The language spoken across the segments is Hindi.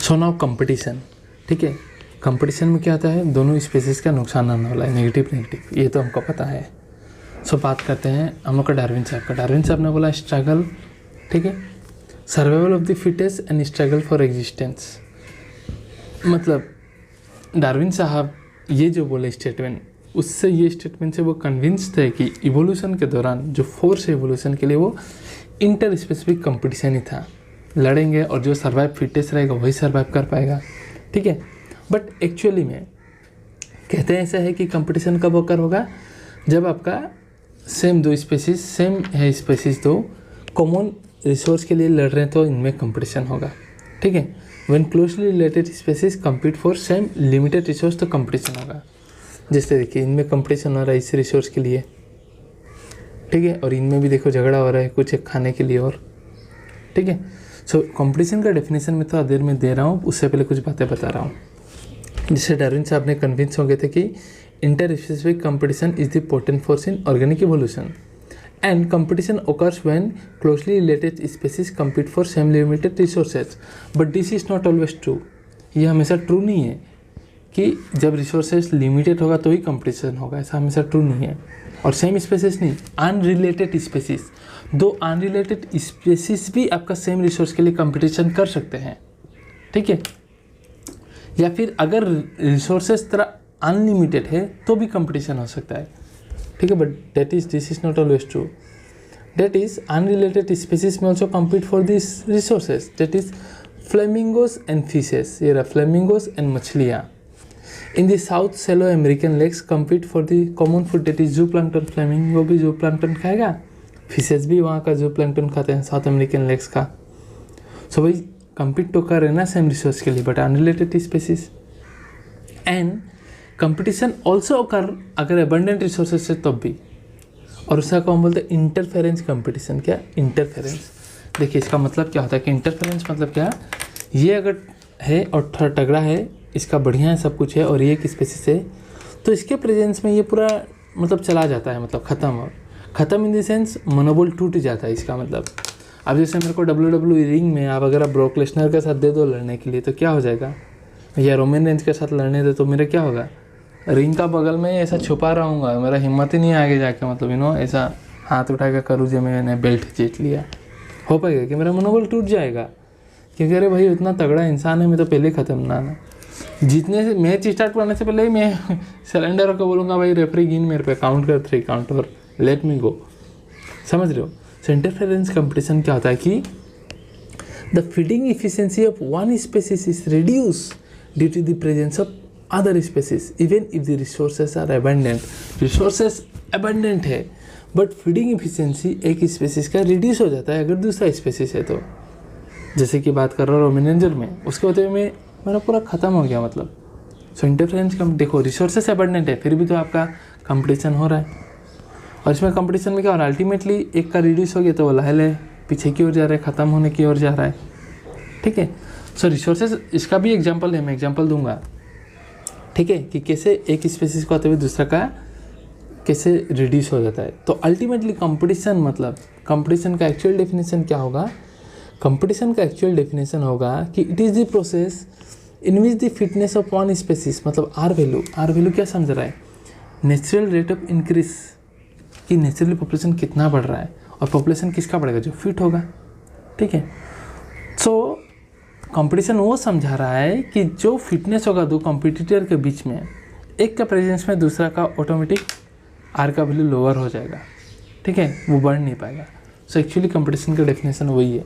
सो नाउ कंपटीशन, ठीक है। कंपटीशन में क्या आता है, दोनों स्पीसीज का नुकसान आने वाला है, नेगेटिव, ये तो हमको पता है। सो बात करते हैं हम लोग का डार्विन साहब का। डार्विन साहब ने बोला स्ट्रगल, ठीक है, survival of the fittest and struggle for existence. मतलब डार्विन साहब ये जो बोले स्टेटमेंट, उससे ये स्टेटमेंट से वो कन्विंस्ड है कि इवोल्यूशन के दौरान जो फोर्स है इवोल्यूशन के लिए वो इंटर स्पेसिफिक कंपटीशन ही था, लड़ेंगे और जो सर्वाइव फिटेस्ट रहेगा वही सर्वाइव कर पाएगा, ठीक है। बट एक्चुअली में कहते हैं ऐसा है कि कंपटीशन कब ओकर होगा, जब आपका सेम दो स्पेसीज, सेम है स्पेसीज दो कॉमन रिसोर्स के लिए लड़ रहे हैं तो इनमें कंपटीशन होगा, ठीक है। When closely related species compete for same limited resource तो कंपटीशन होगा। जैसे देखिए इनमें कंपटीशन हो रहा है इस रिसोर्स के लिए, ठीक है, और इनमें भी देखो झगड़ा हो रहा है कुछ एक खाने के लिए और, ठीक है। सो कंपटीशन का डेफिनेशन मैं थोड़ा देर में दे रहा हूँ, उससे पहले कुछ बातें बता रहा हूँ। जिससे डार्विन साहब ने कन्विंस हो गए थे कि inter specific competition is the potent force in organic evolution and competition occurs when closely related species compete for same limited resources, but this is not always true। ये हमेशा ट्रू नहीं है कि जब रिसोर्सेज लिमिटेड होगा तो ही कंपटीशन होगा, ऐसा हमेशा ट्रू नहीं है। और सेम स्पेसीज नहीं, अनरिलेटेड स्पेसीज, दो अनरिलेटेड स्पेसीज भी आपका सेम रिसोर्स के लिए कंपटीशन कर सकते हैं, ठीक है। या फिर अगर रिसोर्सेज तरह अनलिमिटेड है तो भी कंपटीशन हो सकता है, ठीक है। But this is not always true. That is unrelated species में also compete for this resources, that is flamingos and fishes. ये रहा फ्लेमिंगोस एंड मछलियाँ। In the south shallow American lakes compete for the common food, that is zooplankton. Flamingo भी जू प्लैंक्टन खाएगा, फिशेस भी वहाँ का जू प्लैंक्टन खाते हैं साउथ अमेरिकन लेक्स का। सो भाई कम्पीट तो कर रहे हैं ना सेम रिसोर्स के लिए, but unrelated species. And competition also कर अगर एबंडेंट रिसोर्सेज है तब भी, और उसका कौन बोलते हैं इंटरफेरेंस कंपटीशन। क्या इंटरफेरेंस, देखिए इसका मतलब क्या होता है कि इंटरफेरेंस मतलब क्या, ये अगर है और थोड़ा तगड़ा है, इसका बढ़िया है, सब कुछ है, और ये एक स्पेसिस है, तो इसके प्रेजेंस में ये पूरा मतलब चला जाता है, मतलब ख़त्म इन द सेंस मनोबल टूट जाता है। इसका मतलब अब जैसे मेरे को WWE रिंग में आप अगर ब्रॉक लेसनर के साथ दे दो लड़ने के लिए तो क्या हो जाएगा, या रोमन रेंज के साथ लड़ने दे तो मेरा क्या होगा, रिंग का बगल में ऐसा छुपा रहूँगा, मेरा हिम्मत ही नहीं आगे जाके, मतलब ऐसा हाथ उठा के करूँ जो मैंने बेल्ट जीत लिया, हो पाएगा कि मेरा मनोबल टूट जाएगा, क्योंकि अरे भाई उतना तगड़ा इंसान है, मैं तो पहले ख़त्म ना जीतने से मैच स्टार्ट करने से पहले ही मैं सिलेंडर को बोलूँगा भाई रेफरी गिन मेरे पे, काउंट कर 3 काउंट और लेट मी गो, समझ रहे हो। सो इंटरफेरेंस कंपटीशन क्या होता है कि the feeding efficiency of one species is reduce due to the presence of other species even if the resources are abundant. Resources abundant है बट फीडिंग इफिशिएंसी एक स्पेसीज का रिड्यूस हो जाता है अगर दूसरा स्पेसीज है तो। जैसे कि बात कर रहा हूँ रोमन रेंजर में, उसके होते हुए मेरा पूरा ख़त्म हो गया मतलब। सो इंटरफेरेंस कम, देखो रिसोर्सेज अबंडेंट है फिर भी तो आपका कंपटीशन हो रहा है, और इसमें कंपटीशन में क्या हो रहा है, अल्टीमेटली एक का रिड्यूस हो गया तो वो लहले पीछे की ओर जा रहा है, ख़त्म होने की ओर जा रहा है, ठीक है। सो रिसोर्सेज इसका भी एग्जाम्पल है, मैं एग्जाम्पल दूंगा, ठीक है, कि कैसे एक स्पेसीज को आते हुए दूसरा का कैसे रिड्यूस हो जाता है। तो अल्टीमेटली कंपटीशन मतलब कंपटीशन का एक्चुअल डेफिनेशन क्या होगा, कंपटीशन का एक्चुअल डेफिनेशन होगा कि it is the process in which the fitness of one species, मतलब आर वैल्यू क्या समझ रहा है, नेचुरल रेट ऑफ इंक्रीज, कि नेचुरली पॉपुलेशन कितना बढ़ रहा है, और पॉपुलेशन किसका बढ़ेगा, जो फिट होगा, ठीक है। सो कंपटीशन वो समझा रहा है कि जो फिटनेस होगा दो कॉम्पिटिटर के बीच में, एक का प्रेजेंस में दूसरा का ऑटोमेटिक आर का वैल्यू लोअर हो जाएगा, ठीक है, वो बढ़ नहीं पाएगा। सो एक्चुअली कंपटीशन का डेफिनेशन वही है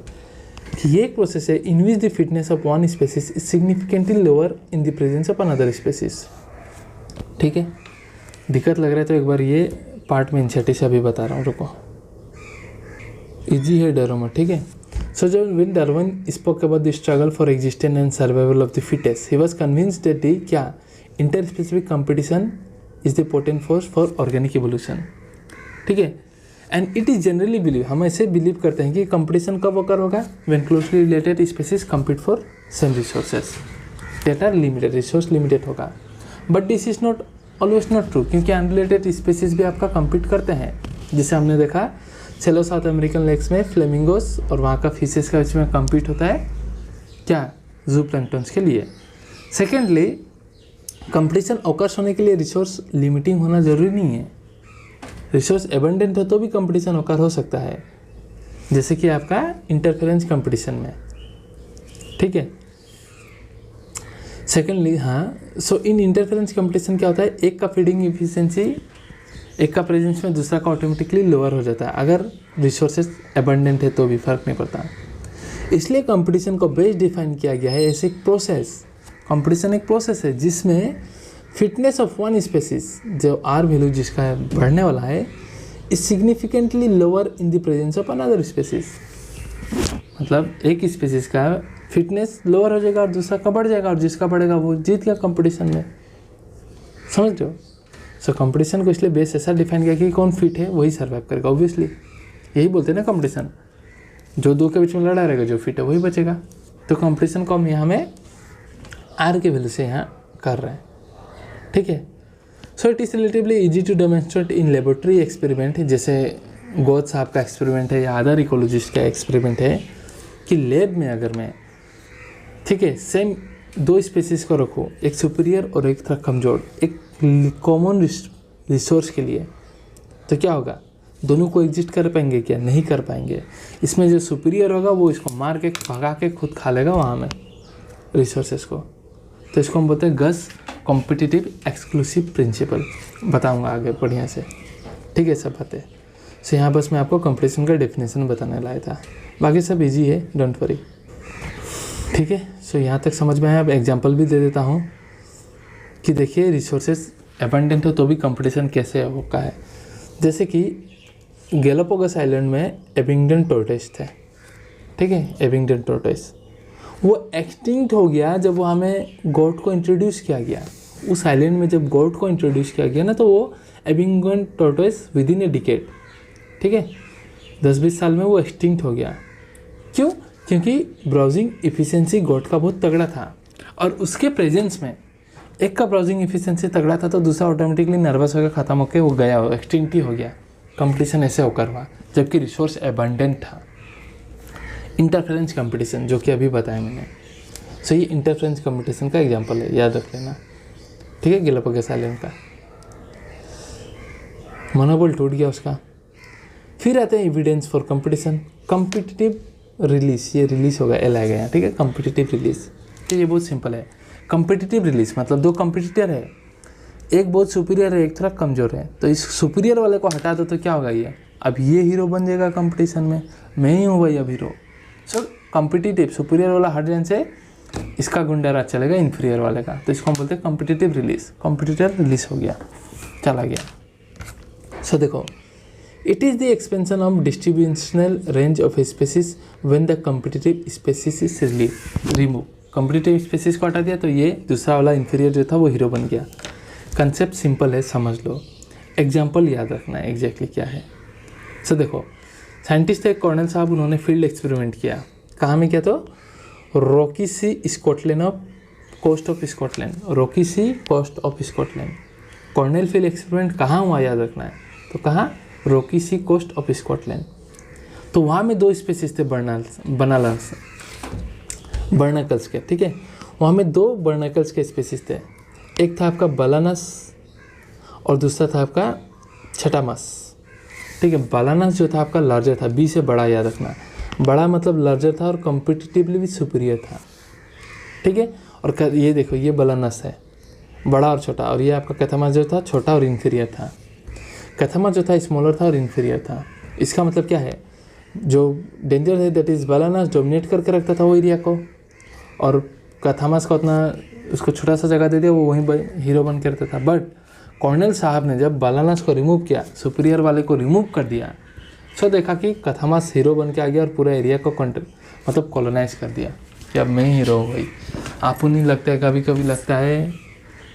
कि ये एक प्रोसेस है in which the fitness of one species is significantly lower in the presence of another species, ठीक है। दिक्कत लग रहा है तो एक बार ये पार्ट में इंसेटी से अभी बता रहा हूँ, रुको, इजी है डरो मत, ठीक है। So when Darwin spoke about the struggle for existence and survival of the fittest, he was convinced that the क्या interspecific competition is the potent force for organic evolution, ठीक है। And it is generally believed, हम ऐसे बिलीव करते हैं कि competition कब occur होगा, when closely related species compete for same resources that are limited, resource limited होगा। But this is not always not true, क्योंकि unrelated species भी आपका compete करते हैं, जिसे हमने देखा चलो साउथ अमेरिकन लेक्स में फ्लेमिंगोस और वहाँ का फिशेस का बीच में कम्पीट होता है क्या, जू प्लैंक्टन्स के लिए। सेकेंडली, कंपटीशन ऑकर्स होने के लिए रिसोर्स लिमिटिंग होना ज़रूरी नहीं है। रिसोर्स एबंडेंट हो तो भी कंपटीशन ऑकर हो सकता है, जैसे कि आपका इंटरफेरेंस कंपटीशन में, ठीक है। सेकेंडली, सो इन इंटरफेरेंस कंपटीशन क्या होता है, एक का फीडिंग एफिशिएंसी एक का प्रेजेंस में दूसरा का ऑटोमेटिकली लोअर हो जाता है। अगर रिसोर्सेज एबंडेंट है तो भी फर्क नहीं पड़ता। इसलिए कंपटीशन को बेस डिफाइन किया गया है ऐसे एक प्रोसेस। कंपटीशन एक प्रोसेस है जिसमें फिटनेस ऑफ वन स्पेसीज, जो आर वैल्यू जिसका बढ़ने वाला है, is significantly lower in the presence of another species. मतलब एक स्पेसीज का फिटनेस लोअर हो जाएगा और दूसरा का बढ़ जाएगा, और जिसका बढ़ेगा वो जीत गया कंपटीशन में। समझ रहे हो? सो कंपटीशन को इसलिए बेस ऐसा डिफाइन किया कि कौन फिट है वही सर्वाइव करेगा। ऑब्वियसली यही बोलते हैं ना कंपटीशन, जो दो के बीच में लड़ा रहेगा, जो फिट है वही बचेगा। तो कंपटीशन को हम यहाँ में आर के वैल्यू से यहाँ कर रहे हैं, ठीक है। So it is relatively easy to demonstrate in laboratory experiment, जैसे गौद साहब का एक्सपेरिमेंट है या अदर इकोलॉजिस्ट का एक्सपेरिमेंट है, कि लैब में अगर मैं, ठीक है, सेम दो स्पीसीज को रखूँ, एक सुपीरियर और एक थोड़ा कमज़ोर, एक कॉमन रिसोर्स के लिए, तो क्या होगा, दोनों को एग्जिस्ट कर पाएंगे क्या? नहीं कर पाएंगे। इसमें जो सुपीरियर होगा वो इसको मार के भगा के खुद खा लेगा वहाँ में रिसोर्सेज को। तो इसको हम बोलते हैं गस कॉम्पिटिटिव एक्सक्लूसिव प्रिंसिपल। बताऊँगा आगे बढ़िया से, ठीक है, सब बातें। सो यहाँ बस मैं आपको कंपटीशन का डेफिनेशन बताने लाया था, बाकी सब इजी है, डोंट वरी, ठीक है। सो यहाँ तक समझ में आया। अब एग्जांपल भी दे देता हूँ कि देखिए रिसोर्सेज एबंडेंट हो तो भी कंपटीशन कैसे होता है। जैसे कि गैलापागोस आइलैंड में एबिंगडन टोर्टोइस थे, ठीक है, एबिंगडन टोर्टोइस। वो एक्सटिंक्ट हो गया जब वहाँ में गोट को इंट्रोड्यूस किया गया। उस आइलैंड में जब गोट को इंट्रोड्यूस किया गया ना, तो वो Abingdon tortoise within a decade, ठीक है, 10-20 साल में वो एक्सटिंक्ट हो गया। क्यों? क्योंकि ब्राउजिंग इफिशिएंसी गोट का बहुत तगड़ा था, और उसके प्रेजेंस में एक का ब्राउजिंग इफिशिएंसी तगड़ा था तो दूसरा ऑटोमेटिकली नर्वस होकर ख़त्म होकर वो गया, एक्सटिंक्ट ही हो गया। कंपटीशन ऐसे होकर हुआ जबकि रिसोर्स एबंडेंट था। इंटरफेरेंस कंपटीशन जो कि अभी बताया मैंने, सो ये इंटरफेरेंस कंपटीशन का एग्जांपल है, याद रख लेना, ठीक है। गैलापागोस आइलैंड का मोनोपोल टूट गया उसका। फिर आते हैं evidence for competition. Competitive release, ये रिलीज होगा, एल आएगा यहाँ, ठीक है, कॉम्पिटिटिव रिलीज। तो ये बहुत सिंपल है। कॉम्पिटिटिव रिलीज मतलब दो कॉम्पिटिटर है, एक बहुत सुपीरियर है, एक थोड़ा कमज़ोर है, तो इस सुपीरियर वाले को हटा दो तो क्या होगा, ये अब ये हीरो बन जाएगा कंपटीशन में, मैं ही हूँ भाई अब हीरो। सो कॉम्पिटिटिव, सुपीरियर वाला हट जाने से इसका गुंडा राज चलेगा इन्फीरियर वाले का, तो इसको हम बोलते हैं कॉम्पिटिटिव रिलीज। कॉम्पिटिटर रिलीज हो गया, चला गया। सो देखो, it is the expansion of distributional range of species when the competitive species is removed। competitive species को हटा दिया तो ये दूसरा वाला inferior जो था वो हीरो बन गया। कंसेप्ट सिंपल है, समझ लो। एग्जाम्पल याद रखना है एग्जैक्टली क्या है। सो देखो, साइंटिस्ट थे कॉर्नेल साहब, उन्होंने फील्ड एक्सपेरिमेंट किया। कहाँ में किया? तो rocky sea Scotland off coast of Scotland, rocky sea coast of Scotland. Cornell field experiment कहाँ हुआ याद रखना है, तो कहाँ? Rocky sea coast of Scotland. तो वहाँ में दो स्पीसीज थे बर्नाकल्स के, ठीक है। वहाँ में दो बर्नाकल्स के स्पीसीज थे, एक था आपका बालानस और दूसरा था आपका छटामस, ठीक है। बालानस जो था आपका लार्जर था, बी से बड़ा, याद रखना, बड़ा मतलब लार्जर था और कॉम्पिटिटिवली भी सुपीरियर था, ठीक है। और ये देखो, ये बालानस है, बड़ा और छोटा, और ये आपका कैथामस जो था छोटा और इन्फीरियर था। कैथामस जो था स्मॉलर था और इन्फीरियर था। इसका मतलब क्या है, जो डेंजर है दैट इज़ बालानस डोमिनेट करके रखता था वो एरिया को, और कैथामस का उतना उसको छोटा सा जगह दे दिया, वो वहीं हीरो बन के रहता था। बट कॉर्नेल साहब ने जब बालानस को रिमूव किया, सुपीरियर वाले को रिमूव कर दिया, सो देखा कि कैथामस हीरो बन के आ गया और पूरा एरिया को मतलब कॉलोनाइज कर दिया कि अब मैं ही हीरो हो गई। आपको नहीं लगता है, कभी कभी लगता है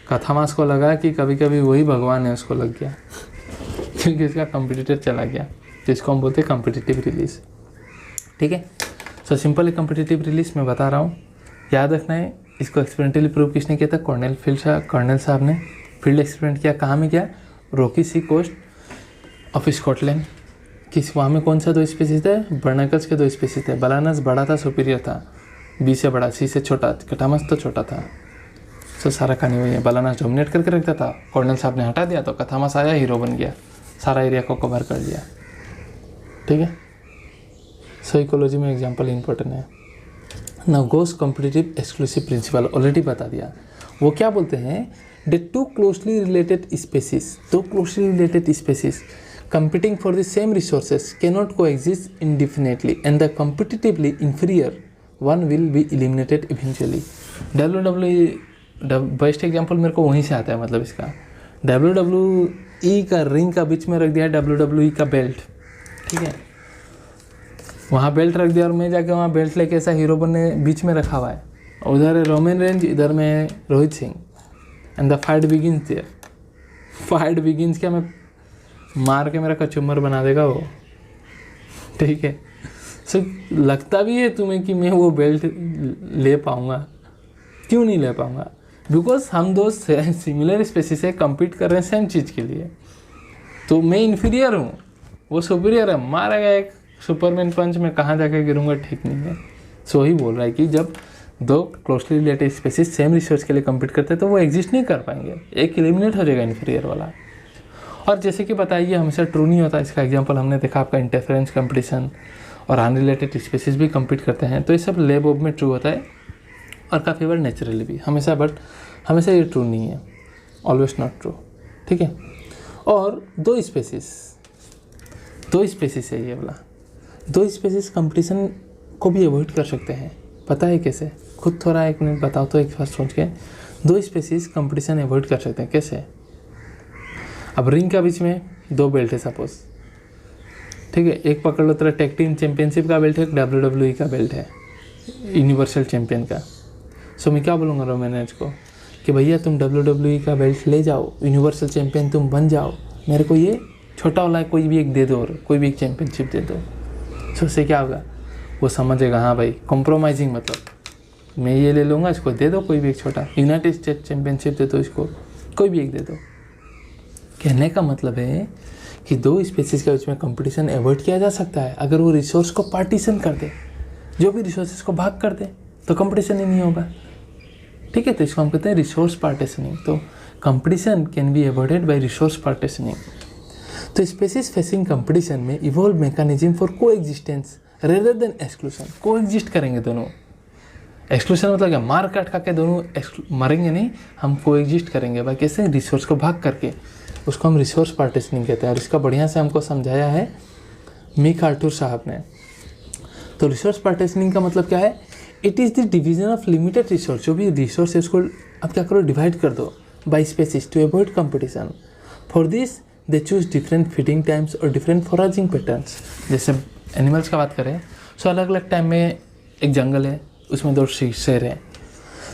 कैथामस को लगा कि कभी कभी वही भगवान है, उसको लग गया क्योंकि इसका कंपटीटर चला गया, जिसको हम बोलते हैं कॉम्पिटिटिव रिलीज, ठीक है। सो सिंपल है कॉम्पिटिटिव रिलीज, मैं बता रहा हूँ, याद रखना है। इसको एक्सपेरिमेंटली प्रूव किसने किया था? कॉर्नेल साहब ने फील्ड एक्सपेरिमेंट किया। कहाँ में किया? Rocky sea coast of Scotland. किस वहाँ में कौन सा दो स्पीसीज थे? बर्नाकल्स के दो स्पीसीज थे। बालानस बड़ा था, सुपीरियर था, बी से बड़ा, सी से छोटा, कथामस तो छोटा था। सो सारा कहानी वही है, बालानास डोमिनेट करके रखता था, कर्नल साहब ने हटा दिया तो कथामस आया, हीरो बन गया, सारा एरिया को कवर कर लिया। ठीक है, सो इकोलॉजी में एग्जाम्पल इंपॉर्टेंट है। Now goes competitive exclusive principle already बता दिया। वो क्या बोलते हैं, the two closely related species, दो closely related species competing for the same resources cannot coexist indefinitely and the competitively inferior one will be eliminated eventually। WWE best example मेरे को वहीं से आता है, मतलब इसका WWE का रिंग का बीच में रख दिया WWE का बेल्ट, ठीक है, वहाँ बेल्ट रख दिया और मैं जाके वहाँ बेल्ट लेके ऐसा हीरो बनने बीच में रखा हुआ है, उधर है रोमन रेंज, इधर में Rohit Singh, and the fight begins there. Fight begins क्या, मैं मार के मेरा कचुम्बर बना देगा वो, ठीक है। सो लगता भी है तुम्हें कि मैं वो बेल्ट ले पाऊँगा, क्यों नहीं ले पाऊँगा, बिकॉज हम दो सिमिलर स्पेसिस से कम्पीट कर रहे हैं सेम चीज़ के लिए। तो मैं इन्फीरियर हूँ, वो सुपीरियर है, मारेगा एक सुपरमैन पंच, में कहाँ जाकर गिरूँगा ठीक नहीं है। सो ही बोल रहा है कि जब दो closely related species same resource के लिए कम्पीट करते हैं तो वो एग्जिस्ट नहीं कर पाएंगे, एक एलिमिनेट हो जाएगा इन्फीरियर वाला। और जैसे कि बताइए हमेशा ट्रू नहीं होता, इसका एग्जांपल हमने देखा आपका इंटरफेरेंस कंपटीशन और अनरिलेटेड स्पेसिस भी कम्पीट करते हैं, तो ये सब लैब में ट्रू होता है और काफ़ी बार नेचुरली भी हमेशा, बट हमेशा ये ट्रू नहीं है, ऑलवेज नॉट ट्रू, ठीक है। और दो स्पेसिस है ये वाला, दो स्पेसिस कंपटीशन को भी अवॉइड कर सकते हैं, पता है कैसे, खुद थोड़ा एक मिनट बताओ तो एक बार सोच के। दो स्पेसिस कंपटीशन अवॉइड कर सकते हैं कैसे। अब रिंग का बीच में दो बेल्ट है सपोज, ठीक है, एक पकड़ लो, तेरा टैग टीम चैंपियनशिप का बेल्ट है, एक WWE का बेल्ट है, यूनिवर्सल चैंपियन का। सो मैं क्या बोलूँगा रोमन रेंज को कि भैया तुम WWE का बेल्ट ले जाओ, यूनिवर्सल चैंपियन तुम बन जाओ, मेरे को ये छोटा वाला है कोई भी एक दे दो, और कोई भी एक चैंपियनशिप दे दो। सो उससे क्या होगा, वो समझेगा हाँ भाई कॉम्प्रोमाइजिंग, मतलब मैं ये ले लूँगा, इसको दे दो कोई भी एक छोटा, यूनाइटेड स्टेट चैंपियनशिप दे दो, इसको कोई भी एक दे दो। कहने का मतलब है कि दो स्पेसिस के बीच में कंपटीशन अवॉइड किया जा सकता है अगर वो रिसोर्स को पार्टीशन कर दे, जो भी रिसोर्सेज को भाग कर दे तो कंपटीशन ही नहीं होगा, ठीक है। तो इसको हम कहते हैं रिसोर्स पार्टीशनिंग। तो competition can be avoided by resource partitioning. तो स्पेसिस फेसिंग कंपटीशन में इवॉल्व मैकेनिज्म फॉर को एग्जिस्टेंस रेदर देन एक्सक्लूशन। को एग्जिस्ट करेंगे दोनों, एक्सक्लूशन मतलब क्या, मार काट खा के दोनों मरेंगे नहीं, हम को एग्जिस्ट करेंगे भाई कैसे, रिसोर्स को भाग करके, उसको हम रिसोर्स पार्टीशनिंग कहते हैं। और इसका बढ़िया से हमको समझाया है मैकआर्थर साहब ने। तो रिसोर्स पार्टीशनिंग का मतलब क्या है, it is the division of limited resource, जो भी रिसोर्स है उसको अब क्या करो, डिवाइड कर दो by species to avoid competition. For this they choose different feeding times और डिफरेंट फॉरेजिंग पैटर्न्स। जैसे एनिमल्स का बात करें सो अलग अलग टाइम में एक जंगल है, उसमें दो शेर हैं,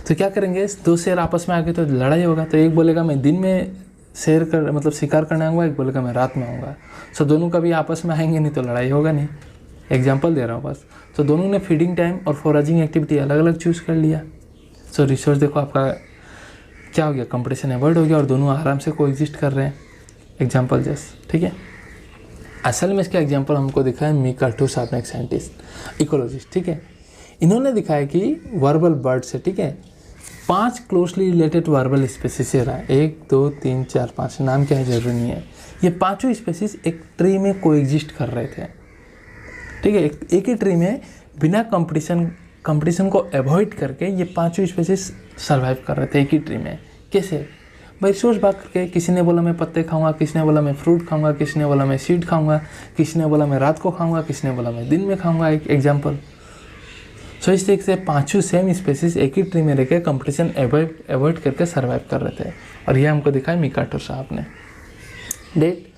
तो क्या करेंगे, दो शेर आपस में आके तो लड़ाई होगा। तो एक बोलेगा मैं दिन में शेर कर मतलब शिकार करने आऊँगा, एक बोलेगा मैं रात में आऊँगा। सो दोनों कभी आपस में आएंगे नहीं तो लड़ाई होगा नहीं, एग्जांपल दे रहा हूँ बस। तो दोनों ने फीडिंग टाइम और फॉरेजिंग एक्टिविटी अलग अलग चूज़ कर लिया। सो रिसोर्स देखो आपका क्या हो गया, कंपटीशन अवॉइड हो गया और दोनों आराम से कोएग्जिस्ट कर रहे हैं, एग्जांपल जस्ट, ठीक है। असल में इसका एग्जांपल हमको दिखा है मैकआर्थर साहब ने, एक साइंटिस्ट इकोलॉजिस्ट, ठीक है। इन्होंने दिखाया कि वर्बल बर्ड से, ठीक है, 5 क्लोजली रिलेटेड वर्बल स्पेसिस से रहा है, 1 2 3 4 5, नाम क्या है जरूरी नहीं है। ये पांचों स्पेसिस एक ट्री में कोएग्जिस्ट कर रहे थे, ठीक है, एक ही ट्री में बिना कंपटीशन को अवॉइड करके ये पांचों स्पेसिस सर्वाइव कर रहे थे एक ही ट्री में। कैसे भाई, रिसोर्स भाग करके, किसी ने बोला मैं पत्ते खाऊंगा, किसी ने बोला मैं फ्रूट खाऊंगा, किसी ने बोला मैं सीड खाऊंगा, किसी ने बोला मैं रात को खाऊंगा, किसी ने बोला मैं दिन में खाऊंगा, एक एग्जाम्पल। सो इस तरीके से पांचों सेम स्पेसिस एक ही ट्री में रह के कंपटीशन अवॉइड करके सर्वाइव कर रहे थे, और ये हमको दिखाया मैकआर्थर साहब ने। That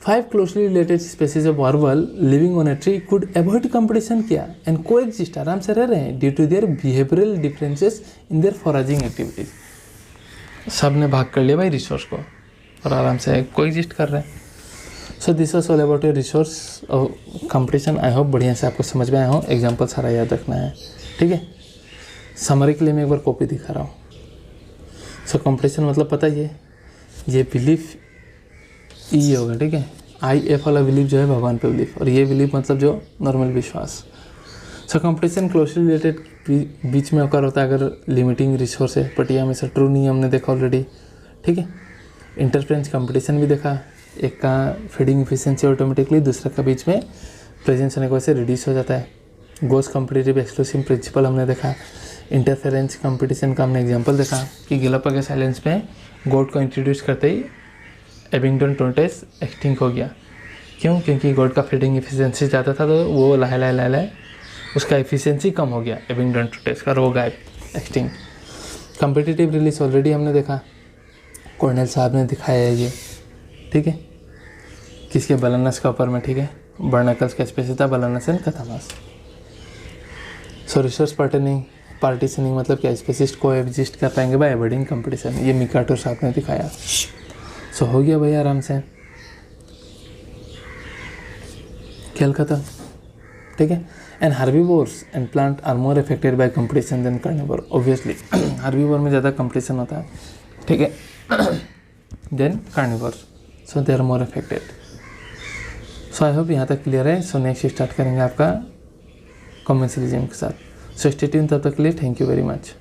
5 closely related species of warbler living on a tree could avoid competition किया एंड कोएग्जिस्ट, आराम से रह रहे हैं due to their behavioural differences in their foraging activities. सब ने भाग कर लिया भाई रिसोर्स को और आराम से कोएग्जिस्ट कर रहे हैं। So this was all about your resource competition. I hope बढ़िया से आपको समझ में आया हो, एग्जाम्पल सारा याद रखना है, ठीक है। समरी के लिए मैं एक बार कॉपी दिखा रहा हूँ। सो कंपटीशन मतलब पता ही है, ये बिलीफ ई होगा, ठीक है। IF वाला बिलीफ जो है भगवान पे बिलीफ, और ये बिलीफ मतलब जो नॉर्मल विश्वास। सो कंपटीशन क्लोजली रिलेटेड बीच में अकर होता है अगर लिमिटिंग रिसोर्स है, बट ये हमेशा ट्रू नहीं, हमने देखा ऑलरेडी, ठीक है। इंटरफ्रेंच कंपटीशन भी देखा, एक का फीडिंग इफिशिएंसी ऑटोमेटिकली, दूसरा का बीच में प्रेजेंस होने की वजह से रिड्यूस हो जाता है। गोस कॉम्पिटिटिव एक्सक्लूसिव प्रिंसिपल हमने देखा। इंटरफेरेंस कंपटीशन का हमने एग्जांपल देखा कि गैलापागोस आइलैंड्स में गोट को इंट्रोड्यूस करते ही एबिंगटन टोर्टोइस एक्सटिंक्ट हो गया। क्यों? क्योंकि गोट का फीडिंग इफिशिएंसी ज़्यादा था, तो वो लाए उसका एफिशिएंसी कम हो गया एबिंगटन टोर्टोइस का, वो गायब, एक्सटिंक्ट। कॉम्पिटिटिव रिलीज ऑलरेडी हमने देखा, कॉर्नेल साहब ने दिखाया है ये, ठीक है, किसके बालानस का ऊपर में, ठीक है, बर्नाकल्स का स्पेसिस था, बालानस एंड कैथामस। सो रिसोर्स पार्टीशनिंग मतलब क्या, स्पेसिस्ट को एग्जिस्ट कर पाएंगे बाय अवॉइडिंग कंपटीशन, ये मिकाटो साहब ने दिखाया। सो हो गया भाई आराम से, खेल खत्म, ठीक है। And herbivores and plant are more affected by competition than carnivore, obviously herbivore में ज़्यादा कंपटीशन होता है, ठीक है, then carnivore, so they are more affected. So I hope यहाँ तक क्लियर है। सो नेक्स्ट स्टार्ट करेंगे आपका कॉमेंसलिज्म के साथ। सो स्टे ट्यून, तब तक के लिए थैंक यू वेरी मच।